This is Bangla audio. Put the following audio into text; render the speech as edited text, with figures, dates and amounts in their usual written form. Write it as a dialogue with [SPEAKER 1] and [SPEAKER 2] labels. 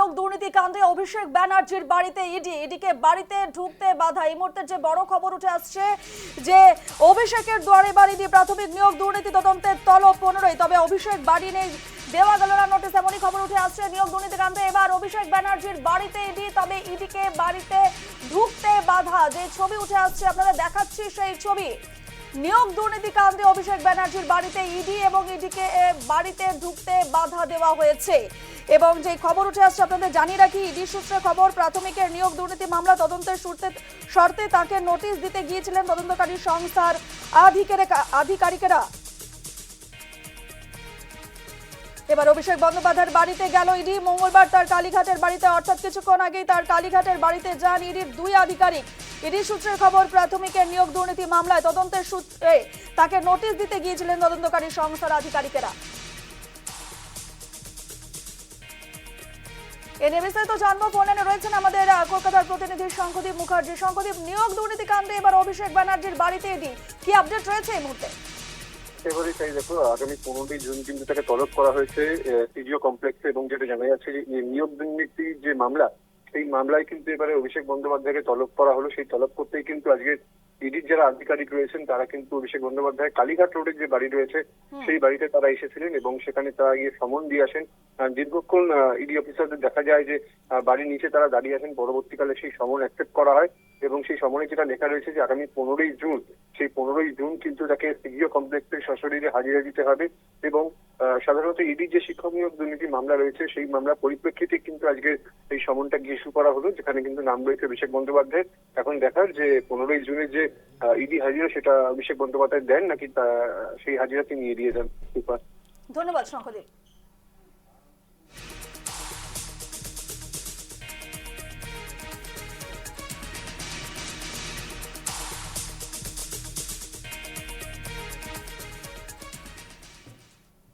[SPEAKER 1] নিয়োগ দুর্নীতি কাণ্ডে অভিষেক ব্যানার্জির বাড়িতে ইডিকে বাড়িতে ঢুকতে বাধা। এই মুহূর্তে যে বড় খবর উঠে আসছে যে অভিষেকের দুয়ারে বাড়ি দিয়ে প্রাথমিক নিয়োগ দুর্নীতি তদন্তের তলব 15। তবে অভিষেক বাড়ি নেই, দেওয়া গেল না নোটিশ, এমনই খবর উঠে আসছে নিয়োগ দুর্নীতি কাণ্ডে এবার অভিষেক ব্যানার্জির বাড়িতে ইডি। তবে ইডিকে বাড়িতে ঢুকতে বাধা, যে ছবি উঠে আসছে আপনারা দেখাচ্ছি সেই ছবি। নিয়োগ দুর্নীতি কাণ্ডে অভিষেক ব্যানার্জির বাড়িতে ইডি এবং ইডিকে বাড়িতে ঢুকতে বাধা দেওয়া হয়েছে। এবং যে খবর উঠে আসছে আপনাদের জানিয়ে রাখি, ইডি সূত্রে খবর, প্রাথমিকের নিয়োগ দুর্নীতি মামলা তদন্তের শর্তে তাকে নোটিশ দিতে গিয়েছিলেন তদন্তকারী সংস্থার আধিকারিকেরা। এবার অভিষেক বন্দ্যোপাধ্যায়ের বাড়িতে গেল ইডি। মঙ্গলবার তার কালীঘাটের বাড়িতে, অর্থাৎ কিছুক্ষণ আগেই তার কালীঘাটের বাড়িতে যান ইডির দুই আধিকারিক। ইডি সূত্রের খবর, প্রাথমিকের নিয়োগ দুর্নীতি মামলায় তদন্তের সূত্রে তাকে নোটিশ দিতে গিয়েছিলেন তদন্তকারী সংস্থার আধিকারিকেরা। এ নিয়ে বিস্তারিত জানবো, ফোনে রয়েছেন আমাদের কলকাতার প্রতিনিধি শঙ্খদীপ মুখার্জি। শঙ্খদীপ, নিয়োগ দুর্নীতি কাণ্ডে এবার অভিষেক ব্যানার্জির বাড়িতে ইডি, কি আপডেট রয়েছে এই মুহূর্তে?
[SPEAKER 2] এবারে তাই দেখো, আগামী 15ই জুন কিন্তু তাকে তলব করা হয়েছে সিজিও কমপ্লেক্সে, এবং যেটা জানা যাচ্ছে যে নিয়োগ দুর্নীতির যে মামলা, সেই মামলায় কিন্তু এবারে অভিষেক বন্দ্যোপাধ্যায়কে তলব করা হলো। সেই তলব করতেই কিন্তু আজকে ইডির যারা আধিকারিক রয়েছেন তারা কিন্তু অভিষেক বন্দ্যোপাধ্যায় কালীঘাট রোডের যে বাড়ি রয়েছে সেই বাড়িতে তারা এসেছিলেন, এবং সেখানে তারা গিয়ে সমন দিয়ে আসেন। দীর্ঘক্ষণ ইডি অফিসারদের দেখা যায় যে বাড়ির নিচে তারা দাঁড়িয়ে আছেন। পরবর্তীকালে সেই সমন অ্যাকসেপ্ট করা হয়, এবং সেই সমনে যেটা লেখা রয়েছে যে আগামী 15ই জুন, সেই 15ই জুন কিন্তু তাকে সিজিও কমপ্লেক্সে সশরীরে হাজিরা দিতে হবে। এবং সাধারণত ইডির যে শিক্ষক নিয়োগ দুর্নীতি মামলা রয়েছে সেই মামলার পরিপ্রেক্ষিতে কিন্তু আজকে এই সমনটা গিয়ে ইস্যু করা হলো, যেখানে কিন্তু নাম রয়েছে অভিষেক বন্দ্যোপাধ্যায়। এখন দেখার যে 15ই জুনের যে ইডি হাজিরা সেটা অভিষেক বন্দ্যোপাধ্যায় দেন নাকি সেই হাজিরা তিনি এড়িয়ে যান।
[SPEAKER 1] ধন্যবাদ শঙ্খদীপ।